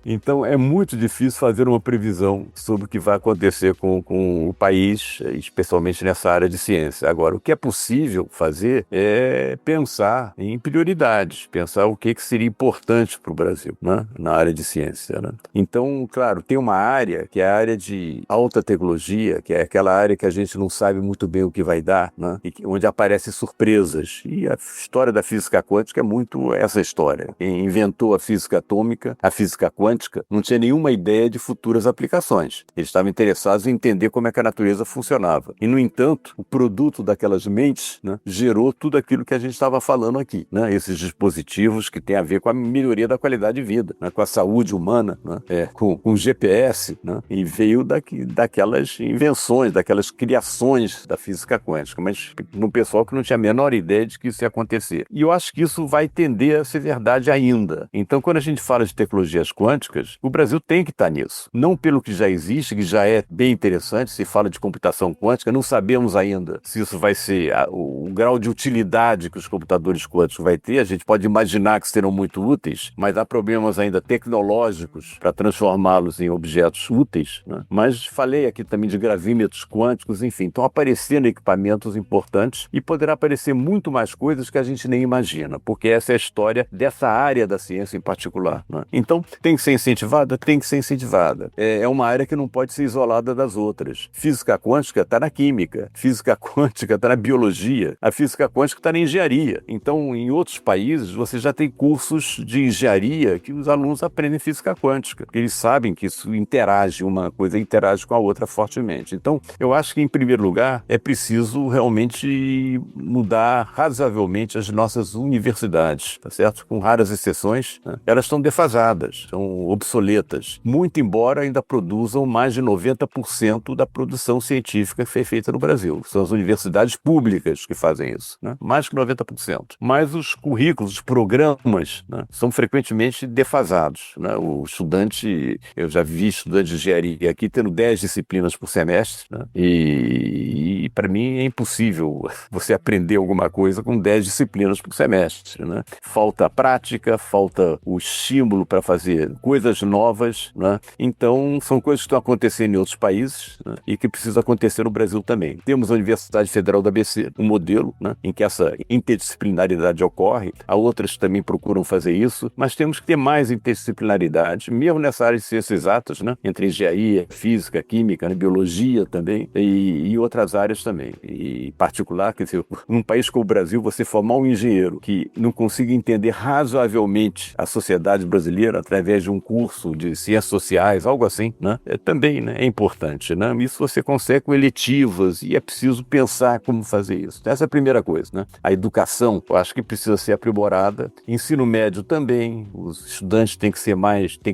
Então é muito difícil fazer uma previsão sobre o que vai acontecer com o país, especialmente nessa área de ciência. Agora, o que é possível fazer é pensar em prioridades, pensar o que seria importante para o Brasil, né, na área de ciência, né? Então, claro, tem uma área que é a área de alta tecnologia, que é aquela área que a gente não sabe muito bem o que vai dar, né, e onde aparecem surpresas. E a história da física quântica é muito essa história. Quem inventou a física atômica, a física quântica, não tinha nenhuma ideia de futuras aplicações. Eles estavam interessados em entender como é que a natureza funcionava. E, no entanto, o produto daquelas mentes, né, gerou tudo aquilo que a gente estava falando aqui, né? Esses dispositivos que têm a ver com a melhoria da qualidade de vida, né? Com a saúde humana, né? Com o GPS, né? E veio daquelas invenções, daquelas criações da física quântica, mas no pessoal que não tinha a menor ideia de que isso ia acontecer. E eu acho que isso vai tender a ser verdade ainda. Então, quando a gente fala de tecnologias quânticas, o Brasil tem que estar nisso. Não pelo que já existe, que já é bem interessante, se fala de computação quântica, não sabemos ainda se isso vai ser o grau de utilidade que os computadores quânticos vai ter. A gente pode imaginar que serão muito úteis, mas há problemas ainda tecnológicos para transformá-los em objetos úteis, né? Mas falei aqui também de gravímetros quânticos, enfim, estão aparecendo equipamentos importantes e poderá aparecer muito mais coisas que a gente nem imagina, porque essa é a história dessa área da ciência em particular, né? Então, tem que ser incentivada? Tem que ser incentivada. É uma área que não pode ser isolada das outras. Física quântica está na química, física quântica está na biologia, a física quântica está na engenharia. Então, em outros países, você já tem cursos de engenharia que os alunos aprendem física quântica, porque eles sabem que isso interage, uma coisa interage com a outra fortemente. Então, eu acho que, em primeiro lugar, é preciso realmente mudar razoavelmente as nossas universidades, tá certo? Com raras exceções, né? Elas estão defasadas, são obsoletas, muito embora ainda produzam mais de 90% da produção científica que foi feita no Brasil. São as universidades públicas que fazem isso, né? Mais que 90%. Mas os currículos, os programas, né, são frequentemente defasados, né? O estudante, eu já vi estudante de engenharia aqui tendo 10 disciplinas por semestre, né? E para mim é impossível você aprender alguma coisa com 10 disciplinas por semestre, né? Falta prática, falta o estímulo para fazer coisas novas, né? Então, são coisas que estão acontecendo em outros países, né, e que precisam acontecer no Brasil também. Temos a Universidade Federal da ABC, um modelo, né, em que essa interdisciplinaridade ocorre. Há outras que também procuram fazer isso, mas temos que ter mais interdisciplinaridade, mesmo nessa área de ciências exatas, né, entre engenharia, física, química, né, biologia também, e outras áreas também. E, em particular, quer dizer, num país como o Brasil, você formar um engenheiro que não consiga entender razoavelmente a sociedade brasileira através de um curso de ciências sociais, algo assim, né, também, né, é importante, né? Isso você consegue com eletivas e é preciso pensar como fazer isso. Essa é a primeira coisa, né? A educação, eu acho que precisa ser aprimorada. Ensino médio também, os estudantes têm que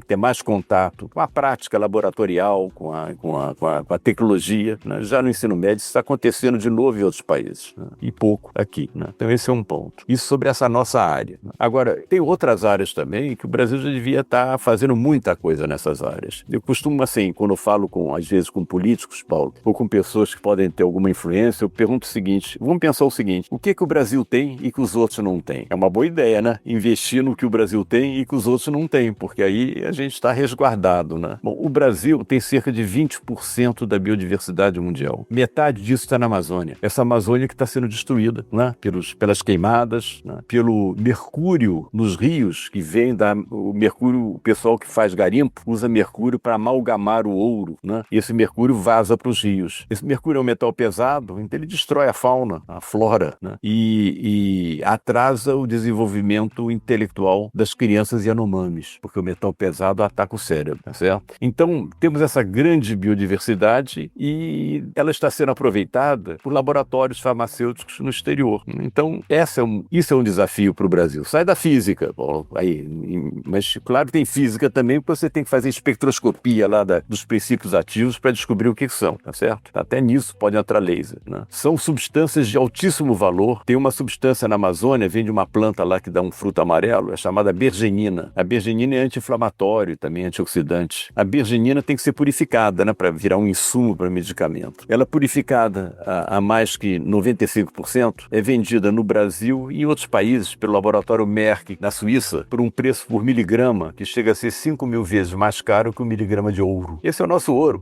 ter mais contato com a prática laboratorial, com a tecnologia, né? Já no ensino médio isso está acontecendo de novo em outros países, né? E pouco aqui, né? Então esse é um ponto. Isso sobre essa nossa área, né? Agora, tem outras áreas também que o Brasil já devia estar fazendo muita coisa nessas áreas. Eu costumo, assim, quando eu falo às vezes com políticos, Paulo, ou com pessoas que podem ter alguma influência, eu pergunto o seguinte, vamos pensar o seguinte, o que o Brasil tem e que os outros não têm? É uma boa ideia, né? Investir no que o Brasil tem e que os outros não têm, porque aí a gente está resguardado, né? Bom, o Brasil tem cerca de 20% da biodiversidade mundial. Metade disso está na Amazônia. Essa Amazônia que está sendo destruída, né? Pelas queimadas, né? Pelo mercúrio nos rios, que vem o mercúrio, o pessoal que faz garimpo usa mercúrio para amalgamar o ouro, né? E esse mercúrio vaza para os rios. Esse mercúrio é um metal pesado, então ele destrói a fauna, a flora, né? E atrasa o desenvolvimento intelectual das crianças Yanomamis, porque o metal pesado ataca o cérebro, tá certo? Então, temos essa grande biodiversidade e ela está sendo aproveitada por laboratórios farmacêuticos no exterior. Então, isso é um desafio para o Brasil. Sai da física, bom, mas claro que tem física também, porque você tem que fazer espectroscopia lá dos princípios ativos para descobrir o que são, tá certo? Até nisso pode entrar laser, né? São substâncias de altíssimo valor. Tem uma substância na Amazônia, vem de uma planta lá que dá um fruto amarelo, é chamada bergenina. A bergenina é anti-inflamatório, também antioxidante. A bergenina tem que ser purificada, né, para virar um insumo para medicamento. Ela purificada a mais que 95% é vendida no Brasil e em outros países pelo laboratório Merck, na Suíça, por um preço por miligrama que chega a ser 5.000 vezes mais caro que um miligrama de ouro. Esse é o nosso ouro,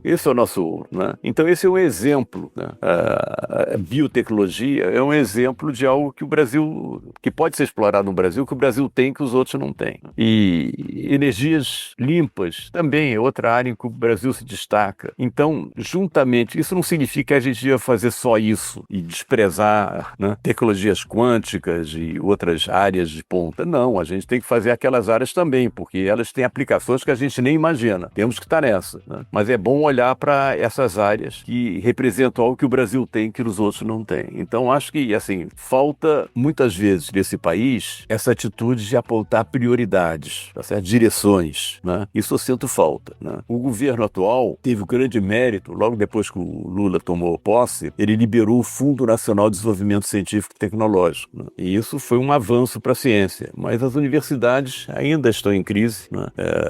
né? Então esse é um exemplo, né? A biotecnologia é um exemplo de algo que o Brasil, que pode ser explorado no Brasil, que o Brasil tem que os outros não têm. E energias limpas também é outra área em que o Brasil se destaca. Então, juntamente, isso não significa que a gente ia fazer só isso e desprezar, né, tecnologias quânticas e outras áreas de ponta. Não, a gente tem que fazer aquelas áreas também, porque elas têm aplicações que a gente nem imagina. temos que estar nessa, né? Mas é bom olhar para essas áreas que representam algo que o Brasil tem que os outros não têm. Então, acho que, assim, falta muitas vezes nesse país essa atitude de apontar prioridades, tá certo? Direções, né? Isso eu sinto falta, né? O governo atual teve o grande mérito, logo depois que o Lula tomou posse, ele liberou o Fundo Nacional de Desenvolvimento Científico e Tecnológico, né? E isso foi um avanço para a ciência, mas as universidades ainda estão em crise, né?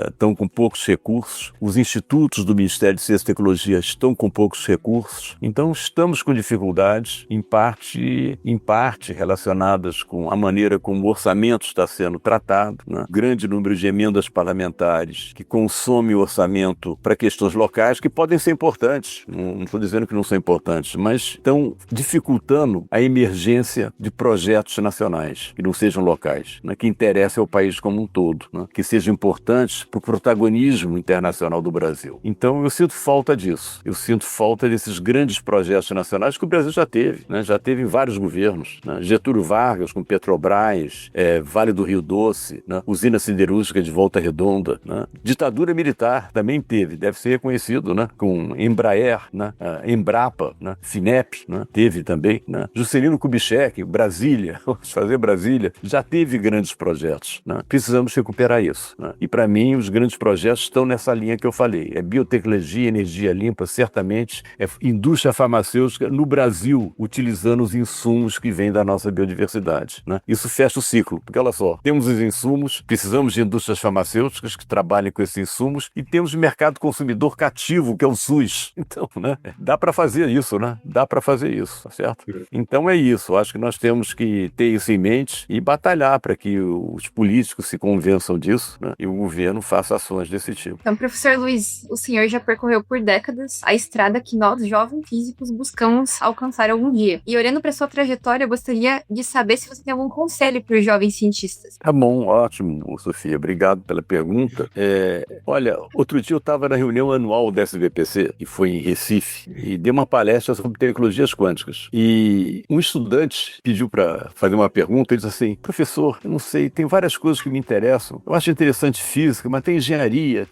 Estão com poucos recursos, os institutos do Ministério de Ciência e Tecnologia estão com poucos recursos, então estamos com dificuldades, em parte relacionadas com a maneira como o orçamento está sendo tratado, né? Grande número de emendas parlamentares que consomem o orçamento para questões locais que podem ser importantes, não estou dizendo que não são importantes, mas estão dificultando a emergência de projetos nacionais que não sejam locais, né? Que interessem ao país como um todo, né? Que sejam importantes para o protagonismo internacional do Brasil. Então eu sinto falta disso, eu sinto falta desses grandes projetos nacionais que o Brasil já teve, né? Já teve em vários governos, né? Getúlio Vargas com Petrobras, Vale do Rio Doce, né? Usina siderúrgica de Volta Redonda, né? Ditadura militar também teve, deve ser reconhecido, né? Com Embraer, né? Embrapa, né? Finep, né? Teve também, né? Juscelino Kubitschek, Brasília, fazer Brasília, já teve grandes projetos, né? Precisamos recuperar isso, né? E para mim os grandes projetos estão nessa linha que eu falei, biotecnologia, energia limpa, certamente, indústria farmacêutica no Brasil, utilizando os insumos que vêm da nossa biodiversidade, né? Isso fecha o ciclo, porque olha só, temos os insumos, precisamos de indústrias farmacêuticas que trabalhem com esses insumos e temos mercado consumidor cativo, que é o SUS. Então, né? Dá para fazer isso, né? Dá para fazer isso, tá certo? Então é isso, acho que nós temos que ter isso em mente e batalhar para que os políticos se convençam disso, né? E o governo faça ações desse tipo. Então, professor Luiz, o senhor já percorreu por décadas a estrada que nós, jovens físicos, buscamos alcançar algum dia. E olhando para sua trajetória, eu gostaria de saber se você tem algum conselho para os jovens cientistas. Tá bom, ótimo, Sofia, obrigado pela pergunta. Olha, outro dia eu estava na reunião anual da SBPC, que foi em Recife, e dei uma palestra sobre tecnologias quânticas. E um estudante pediu para fazer uma pergunta, ele disse assim, professor, eu não sei, tem várias coisas que me interessam, eu acho interessante física, mas tem engenharia,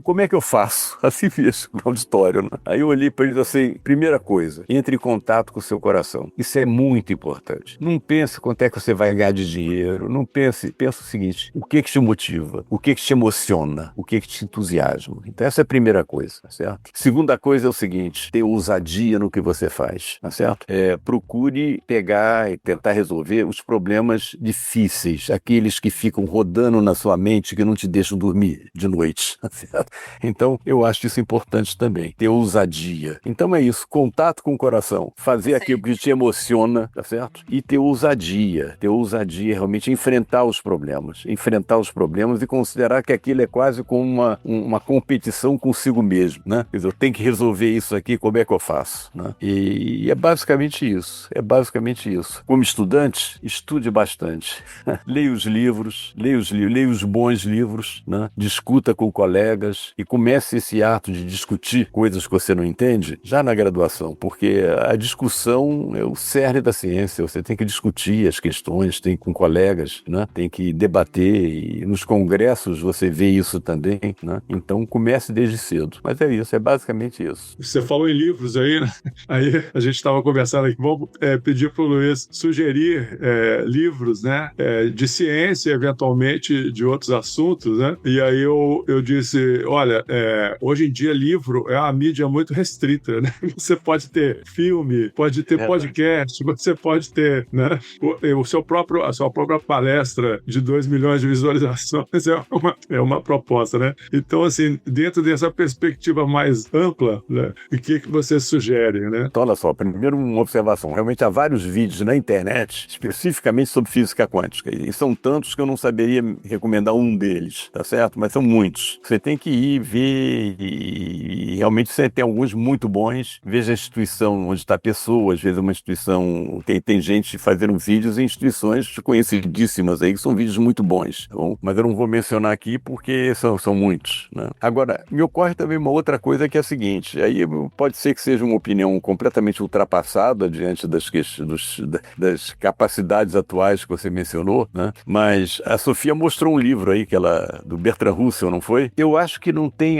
como é que eu faço? Assim mesmo, no auditório, né? Aí eu olhei para ele e disse assim, primeira coisa, entre em contato com o seu coração. Isso é muito importante. Não pense quanto é que você vai ganhar de dinheiro, não pense o seguinte, o que te motiva? O que te emociona? O que te entusiasma? Então essa é a primeira coisa, tá certo? Segunda coisa é o seguinte, ter ousadia no que você faz, tá certo? Procure pegar e tentar resolver os problemas difíceis, aqueles que ficam rodando na sua mente, que não te deixam dormir de noite, tá certo? Então eu acho isso importante também, ter ousadia. Então é isso, contato com o coração, fazer aquilo que te emociona, tá certo? E ter ousadia realmente enfrentar os problemas e considerar que aquilo é quase como uma competição consigo mesmo, né? Quer dizer, eu tenho que resolver isso aqui, como é que eu faço, né? E é basicamente isso, Como estudante, estude bastante, leia os livros, leia os bons livros, né? Discuta com colegas e comece esse ato de discutir coisas que você não entende já na graduação, porque a discussão é o cerne da ciência, você tem que discutir as questões, tem com colegas, né? Tem que debater e nos congressos você vê isso também, né? Então comece desde cedo. Mas é isso, é basicamente isso. Você falou em livros aí, né? Aí a gente estava conversando aqui, vamos pedir para o Luiz sugerir livros, né? De ciência, eventualmente de outros assuntos, né? E aí eu disse, olha, hoje em dia livro é uma mídia muito restrita, né? Você pode ter filme, pode ter podcast, você pode ter, né? A sua própria palestra de 2 milhões de visualizações é uma proposta, né? Então, assim, dentro dessa perspectiva mais ampla, né? O que você sugere, né? Então, olha só, primeiro uma observação. Realmente há vários vídeos na internet, especificamente sobre física quântica, e são tantos que eu não saberia recomendar um deles, tá certo? Mas são muitos. Você tem que ir ver e realmente você tem alguns muito bons. Veja a instituição onde está a pessoa, às vezes uma instituição, tem gente fazendo vídeos em instituições conhecidíssimas aí, que são vídeos muito bons, tá bom? Mas eu não vou mencionar aqui porque são muitos, né? Agora, me ocorre também uma outra coisa que é a seguinte, aí pode ser que seja uma opinião completamente ultrapassada diante das capacidades atuais que você mencionou, né? Mas a Sofia mostrou um livro aí, do Bertrand Russell, não foi? Eu acho que não tem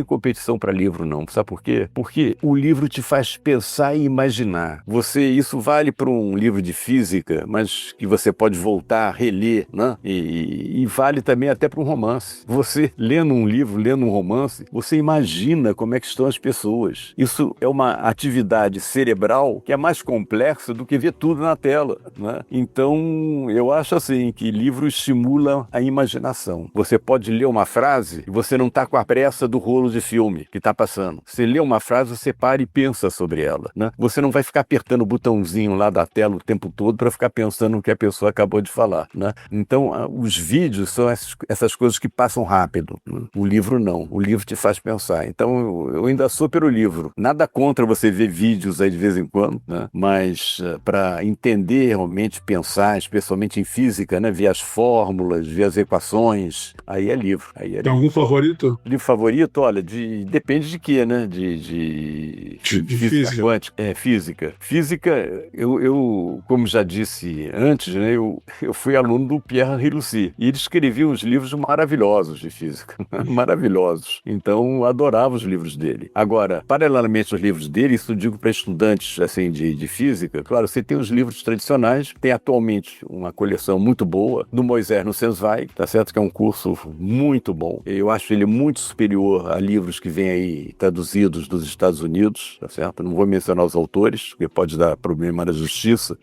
competição para livro, não. Sabe por quê? Porque o livro te faz pensar e imaginar. Isso vale para um livro de física, mas que você pode voltar, reler, né? E vale também até para um romance. Você, lendo um livro, lendo um romance, você imagina como é que estão as pessoas. Isso é uma atividade cerebral que é mais complexa do que ver tudo na tela, né? Então, eu acho assim, que livro estimula a imaginação. Você pode ler uma frase e você não está com a pressa do rolo de filme que está passando. Você lê uma frase, você para e pensa sobre ela, né? Você não vai ficar apertando o botãozinho lá da tela o tempo todo para ficar pensando no que a pessoa acabou de falar, né? Então, os vídeos são essas coisas que passam rápido, né? O livro não. O livro te faz pensar. Então, eu ainda sou pelo livro. Nada contra você ver vídeos aí de vez em quando, né? Mas para entender realmente, pensar, especialmente em física, né? Ver as fórmulas, ver as equações, aí é livro. Tem algum favorito? Livro favorito? Olha, depende de quê, né? De física quântica. Física. Física, eu como já disse antes, né? Eu fui aluno do Pierre Lucy e ele escrevia uns livros maravilhosos de física. Maravilhosos. Então, eu adorava os livros dele. Agora, paralelamente aos livros dele, isso eu digo para estudantes assim, de física, claro, você tem os livros tradicionais, tem atualmente uma coleção muito boa do Moisés Nussensweig, tá certo? Que é um curso muito bom. Eu acho ele muito superior a livros que vêm aí traduzidos dos Estados Unidos, tá certo? Não vou mencionar os autores, porque pode dar problema na justiça,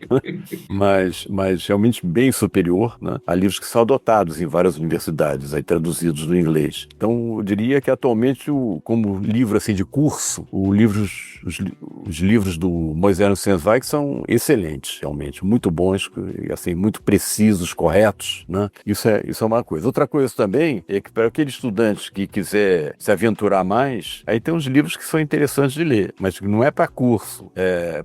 mas realmente bem superior, né? A livros que são adotados em várias universidades, aí traduzidos no inglês. Então, eu diria que atualmente, como livro assim, de curso, os livros do Moisés Nussensweig são excelentes, realmente, muito bons, assim, muito precisos, corretos, né? Isso é uma coisa. Outra coisa também é que para aquele estudante que quiser se aventurar mais, aí tem uns livros que são interessantes de ler, mas não é para curso.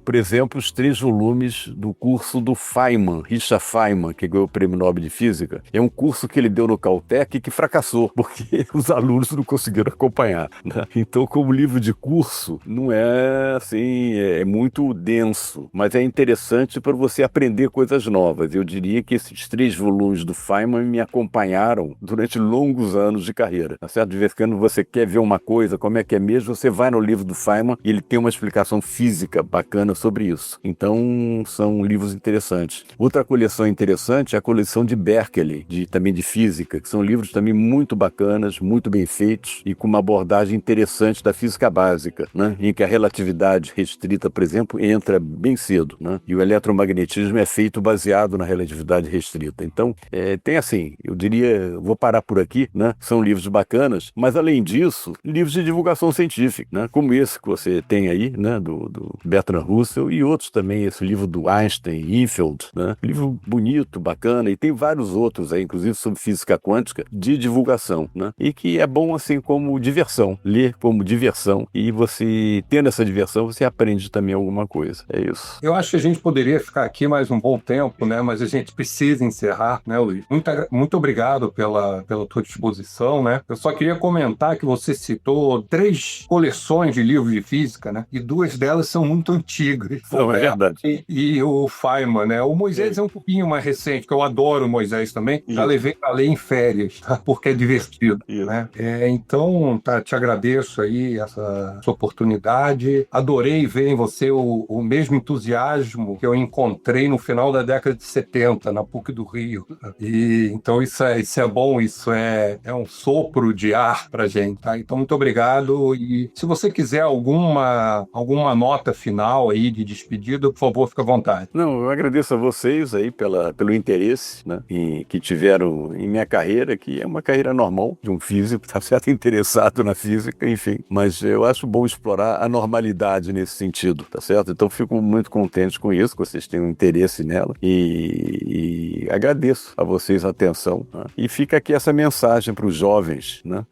Por exemplo, os 3 volumes do curso do Feynman, Richard Feynman, que ganhou o Prêmio Nobel de Física. É um curso que ele deu no Caltech e que fracassou, porque os alunos não conseguiram acompanhar, né? Então, como livro de curso, não é assim, é muito denso, mas é interessante para você aprender coisas novas. Eu diria que esses 3 volumes do Feynman me acompanharam durante longos anos de carreira, tá certo? De vez em quando você quer ver uma coisa, como é que é mesmo, você vai no livro do Feynman e ele tem uma explicação física bacana sobre isso. Então, são livros interessantes. Outra coleção interessante é a coleção de Berkeley, também de física, que são livros também muito bacanas, muito bem feitos e com uma abordagem interessante da física básica, né? Em que a relatividade restrita, por exemplo, entra bem cedo, né? E o eletromagnetismo é feito baseado na relatividade restrita. Então, tem assim, eu diria, vou parar por aqui, né? São livros bacanas, mas além disso, livros de divulgação científica, né? Como esse que você tem aí, né? Do Bertrand Russell e outros também, esse livro do Einstein, Infeld, né? Livro bonito, bacana, e tem vários outros aí, inclusive sobre física quântica, de divulgação, né? E que é bom assim como diversão, ler como diversão, e você, tendo essa diversão, você aprende também alguma coisa. É isso. Eu acho que a gente poderia ficar aqui mais um bom tempo, né? Mas a gente precisa encerrar, né, Luiz? Muito obrigado pela tua disposição, né? Eu só queria comentar que você citou 3 coleções de livros de física, né? E 2 delas são muito antigas. Não, é verdade. E o Feynman, né? O Moisés é um pouquinho mais recente, que eu adoro o Moisés também. Já levei para ler em férias, tá? Porque é divertido, né? Então, te agradeço aí essa oportunidade. Adorei ver em você o mesmo entusiasmo que eu encontrei no final da década de 70, na PUC do Rio. E então isso é bom, isso é um sopro de ar pra gente, tá? Então, muito obrigado. E se você quiser alguma nota final aí de despedida, por favor, fique à vontade. Não, eu agradeço a vocês aí pelo interesse, né, que tiveram em minha carreira, que é uma carreira normal de um físico, tá certo? Interessado na física, enfim. Mas eu acho bom explorar a normalidade nesse sentido, tá certo? Então fico muito contente com isso, que vocês tenham interesse nela, e agradeço a vocês a atenção, né? E fica aqui essa mensagem para os jovens, né?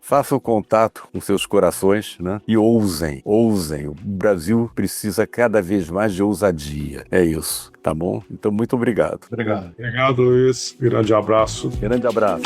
Façam contato com seus corações, né? E ousem. O Brasil precisa cada vez mais de ousadia. É isso, tá bom? Então, muito obrigado. Obrigado. Obrigado, Luiz. Grande abraço. Grande abraço.